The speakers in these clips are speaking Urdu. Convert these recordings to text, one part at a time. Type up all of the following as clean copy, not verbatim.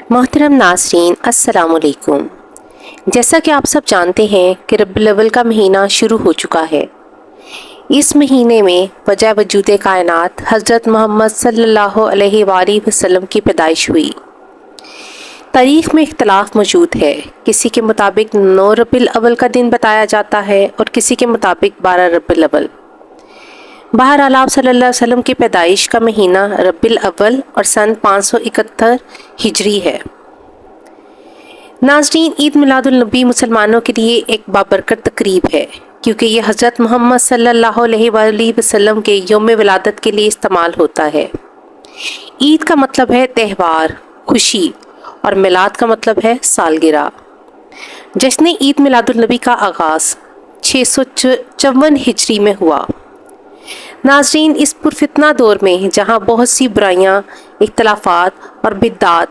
محترم ناظرین السلام علیکم۔ جیسا کہ آپ سب جانتے ہیں کہ ربیع الاول کا مہینہ شروع ہو چکا ہے۔ اس مہینے میں وجہ وجود کائنات حضرت محمد صلی اللہ علیہ وآلہ وسلم کی پیدائش ہوئی۔ تاریخ میں اختلاف موجود ہے، کسی کے مطابق 9 ربیع الاول کا دن بتایا جاتا ہے اور کسی کے مطابق 12 ربیع الاول۔ بہرحال آپ صلی اللہ علیہ وسلم کی پیدائش کا مہینہ ربیع الاول اور سن 571 ہجری ہے۔ ناظرین، عید میلاد النبی مسلمانوں کے لیے ایک بابرکت تقریب ہے، کیونکہ یہ حضرت محمد صلی اللہ علیہ وآلہ وسلم کے یوم ولادت کے لیے استعمال ہوتا ہے۔ عید کا مطلب ہے تہوار، خوشی، اور میلاد کا مطلب ہے سالگرہ۔ جشن عید میلاد النبی کا آغاز 654 ہجری میں ہوا۔ ناظرین، اس پرفتنہ دور میں جہاں بہت سی برائیاں، اختلافات اور بدعات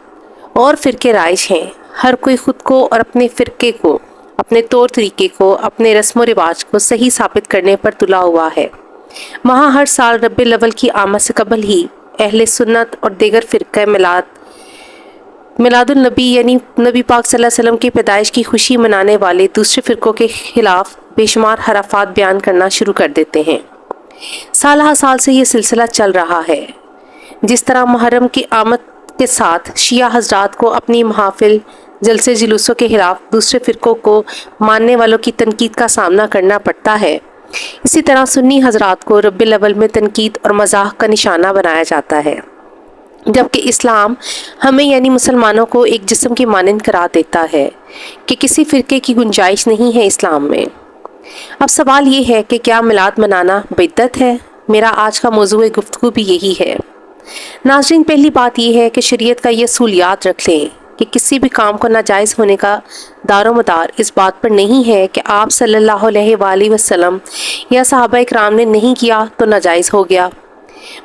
اور فرقے رائج ہیں، ہر کوئی خود کو اور اپنے فرقے کو، اپنے طور طریقے کو، اپنے رسم و رواج کو صحیح ثابت کرنے پر تلا ہوا ہے، وہاں ہر سال ربیع الاول کی آمد سے قبل ہی اہل سنت اور دیگر فرقہ میلاد النبی یعنی نبی پاک صلی اللہ علیہ وسلم کی پیدائش کی خوشی منانے والے دوسرے فرقوں کے خلاف بے شمار حرافات بیان کرنا شروع کر دیتے ہیں۔ سال ہر سال سے یہ سلسلہ چل رہا ہے۔ جس طرح محرم کی آمد کے ساتھ شیعہ حضرات کو اپنی محافل، جلسے جلوسوں کے خلاف دوسرے فرقوں کو ماننے والوں کی تنقید کا سامنا کرنا پڑتا ہے، اسی طرح سنی حضرات کو ربیع الاول میں تنقید اور مذاق کا نشانہ بنایا جاتا ہے، جبکہ اسلام ہمیں یعنی مسلمانوں کو ایک جسم کی مانند قرار دیتا ہے کہ کسی فرقے کی گنجائش نہیں ہے اسلام میں۔ اب سوال یہ ہے کہ کیا میلاد منانا بدعت ہے؟ میرا آج کا موضوع گفتگو بھی یہی ہے۔ ناظرین، پہلی بات یہ ہے کہ شریعت کا یہ اصول یاد رکھ لیں کہ کسی بھی کام کو ناجائز ہونے کا دار و مدار اس بات پر نہیں ہے کہ آپ صلی اللہ علیہ وآلہ وسلم یا صحابہ اکرام نے نہیں کیا تو ناجائز ہو گیا،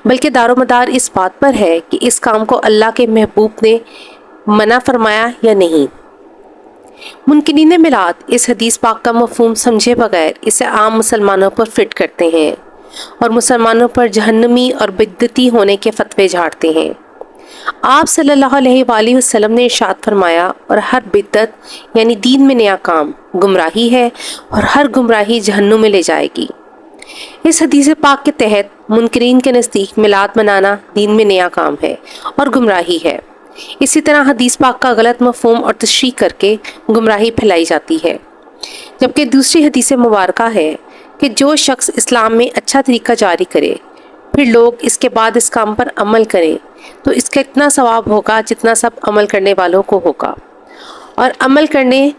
بلکہ دار و مدار اس بات پر ہے کہ اس کام کو اللہ کے محبوب نے منع فرمایا یا نہیں۔ منکرین میلاد اس حدیث پاک کا مفہوم سمجھے بغیر اسے عام مسلمانوں پر فٹ کرتے ہیں اور مسلمانوں پر جہنمی اور بدعتی ہونے کے فتوے جھاڑتے ہیں۔ آپ صلی اللہ علیہ وآلہ وسلم نے ارشاد فرمایا، اور ہر بدعت یعنی دین میں نیا کام گمراہی ہے، اور ہر گمراہی جہنم میں لے جائے گی۔ اس حدیث پاک کے تحت منکرین کے نزدیک میلاد منانا دین میں نیا کام ہے اور گمراہی ہے۔ اسی طرح حدیث پاک کا غلط مفہوم اور تشریح کر کے گمراہی پھیلائی جاتی ہے، جبکہ دوسری حدیث مبارکہ ہے کہ جو شخص اسلام میں اچھا طریقہ جاری کرے پھر لوگ اس کے بعد اس کام پر عمل کریں تو اس کا اتنا ثواب ہوگا جتنا سب عمل کرنے والوں کو ہوگا، اور عمل کرنے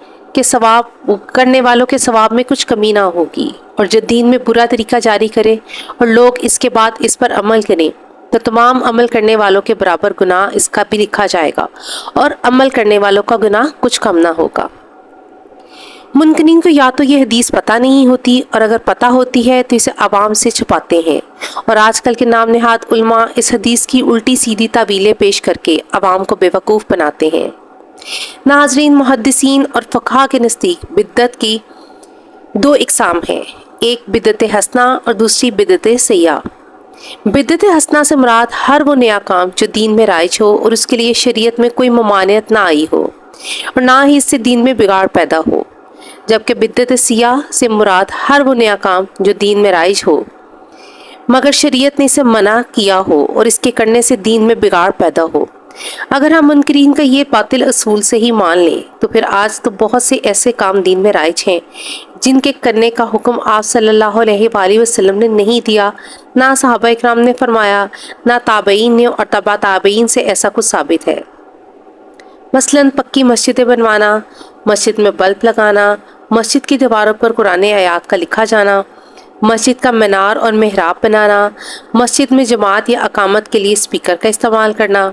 والوں کے ثواب میں کچھ کمی نہ ہوگی۔ اور جو دین میں برا طریقہ جاری کرے اور لوگ اس کے بعد اس پر عمل کریں تو تمام عمل کرنے والوں کے برابر گناہ اس کا بھی لکھا جائے گا، اور عمل کرنے والوں کا گناہ کچھ کم نہ ہوگا۔ منکرین کو یا تو یہ حدیث پتہ نہیں ہوتی، اور اگر پتہ ہوتی ہے تو اسے عوام سے چھپاتے ہیں، اور آج کل کے نام نہاد علماء اس حدیث کی الٹی سیدھی تعویلیں پیش کر کے عوام کو بیوقوف بناتے ہیں۔ ناظرین، محدثین اور فقہا کے نزدیک بدعت کی 2 اقسام ہیں، ایک بدعت حسنہ اور دوسری بدعت سیئہ۔ بدعت حسنہ سے مراد ہر وہ نیا کام جو دین میں رائج ہو اور اس کے لیے شریعت میں کوئی ممانعت نہ آئی ہو اور نہ ہی اس سے دین میں بگاڑ پیدا ہو، جبکہ بدعت سیئہ سے مراد ہر وہ نیا کام جو دین میں رائج ہو مگر شریعت نے اسے منع کیا ہو اور اس کے کرنے سے دین میں بگاڑ پیدا ہو۔ اگر ہم منکرین کا یہ باطل اصول سے ہی مان لیں تو پھر آج تو بہت سے ایسے کام دین میں رائج ہیں جن کے کرنے کا حکم آپ صلی اللہ علیہ وآلہ وسلم نے نہیں دیا، نہ صحابہ اکرام نے فرمایا، نہ تابعین نے، اور تبع تابعین سے ایسا کچھ ثابت ہے۔ مثلاً پکی مسجدیں بنوانا، مسجد میں بلب لگانا، مسجد کی دیواروں پر قرآن آیات کا لکھا جانا، مسجد کا مینار اور محراب بنانا، مسجد میں جماعت یا اقامت کے لیے اسپیکر کا استعمال کرنا،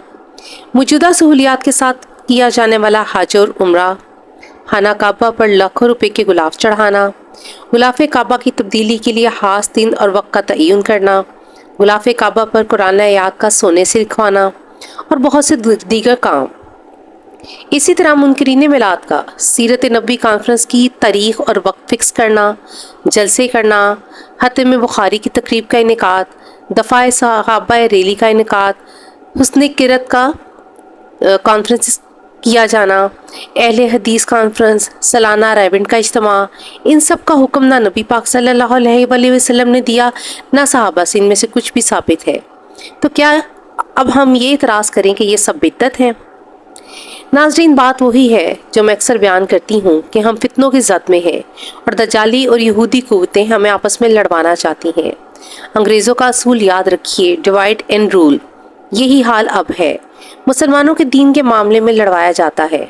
موجودہ سہولیات کے ساتھ کیا جانے والا حج اور عمرہ، خانہ کعبہ پر لاکھوں روپے کے غلاف چڑھانا، غلاف کعبہ کی تبدیلی کے لیے خاص دن اور وقت کا تعین کرنا، غلاف کعبہ پر قرآن آیات کا سونے سے لکھوانا، اور بہت سے دیگر کام۔ اسی طرح منکرین میلاد کا سیرت نبوی کانفرنس کی تاریخ اور وقت فکس کرنا، جلسے کرنا، ختم بخاری کی تقریب کا انعقاد، دفاع صحابہ ریلی کا انعقاد، حسن قرت کا کانفرنس کیا جانا، اہل حدیث کانفرنس، سالانہ ریونٹ کا اجتماع، ان سب کا حکم نہ نبی پاک صلی اللہ علیہ وآلہ وسلم نے دیا، نہ صحابہ سے ان میں سے کچھ بھی ثابت ہے۔ تو کیا اب ہم یہ اعتراض کریں کہ یہ سب بدعت ہے؟ ناظرین، بات وہی ہے جو میں اکثر بیان کرتی ہوں کہ ہم فتنوں کی زد میں ہیں اور دجالی اور یہودی قوتیں ہمیں آپس میں لڑوانا چاہتی ہیں۔ انگریزوں کا اصول یاد رکھیے، ڈیوائڈ اینڈ رول۔ یہی حال اب ہے، مسلمانوں کے دین کے معاملے میں لڑوایا جاتا ہے۔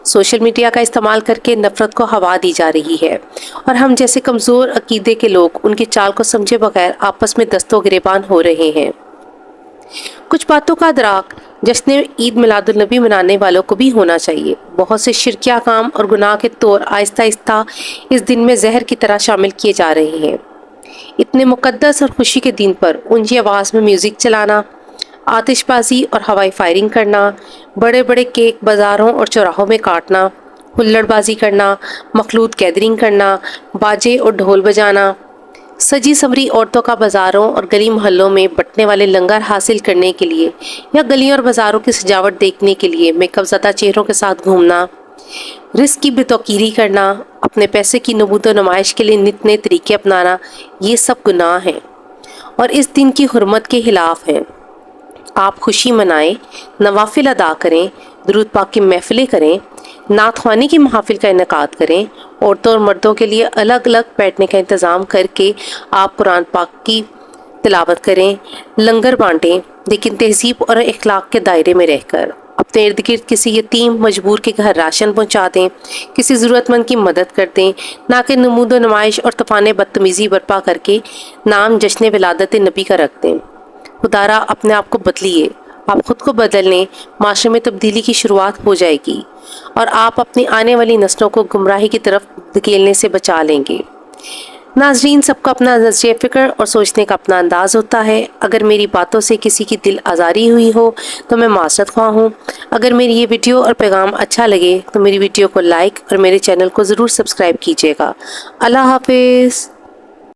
سوشل میڈیا کا استعمال کر کے نفرت کو ہوا دی جا رہی ہے اور ہم جیسے کمزور عقیدے کے لوگ ان کی چال کو سمجھے بغیر آپس میں دست و گریبان ہو رہے ہیں۔ کچھ باتوں کا ادراک جشن عید میلاد النبی منانے والوں کو بھی ہونا چاہیے۔ بہت سے شرکیہ کام اور گناہ کے طور آہستہ آہستہ اس دن میں زہر کی طرح شامل کیے جا رہے ہیں۔ اتنے مقدس اور خوشی کے دن پر اونچی آواز میں میوزک چلانا، آتش بازی اور ہوائی فائرنگ کرنا، بڑے بڑے کیک بازاروں اور چوراہوں میں کاٹنا، ہلڑ بازی کرنا، مخلوط گیدرنگ کرنا، باجے اور ڈھول بجانا، سجی سمری عورتوں کا بازاروں اور گلی محلوں میں بٹنے والے لنگر حاصل کرنے کے لیے یا گلیوں اور بازاروں کی سجاوٹ دیکھنے کے لیے میک اپ زدہ چہروں کے ساتھ گھومنا، رزق کی بتوقیری کرنا، اپنے پیسے کی نمود و نمائش کے لیے نت نئے طریقے اپنانا، یہ سب گناہ ہیں اور اس دن کی حرمت کے خلاف ہیں۔ آپ خوشی منائیں، نوافل ادا کریں، درود پاک کی محفلیں کریں، نعت خوانی کی محافل کا انعقاد کریں، عورتوں اور مردوں کے لیے الگ الگ بیٹھنے کا انتظام کر کے آپ قرآن پاک کی تلاوت کریں، لنگر بانٹیں، لیکن تہذیب اور اخلاق کے دائرے میں رہ کر۔ اپنے ارد گرد کسی یتیم مجبور کے گھر راشن پہنچا دیں، کسی ضرورت مند کی مدد کر دیں، نہ کہ نمود و نمائش اور طوفان بدتمیزی برپا کر کے نام جشن ولادت نبی کا رکھ دیں۔ خدارا اپنے آپ کو بدلیے، آپ خود کو بدل لیں، معاشرے میں تبدیلی کی شروعات ہو جائے گی اور آپ اپنی آنے والی نسلوں کو گمراہی کی طرف دھکیلنے سے بچا لیں گے۔ ناظرین، سب کا اپنا نظریہ فکر اور سوچنے کا اپنا انداز ہوتا ہے۔ اگر میری باتوں سے کسی کی دل آزاری ہوئی ہو تو میں معذرت خواہ ہوں۔ اگر میری یہ ویڈیو اور پیغام اچھا لگے تو میری ویڈیو کو لائک اور میرے چینل کو ضرور سبسکرائب کیجیے گا۔ اللہ حافظ۔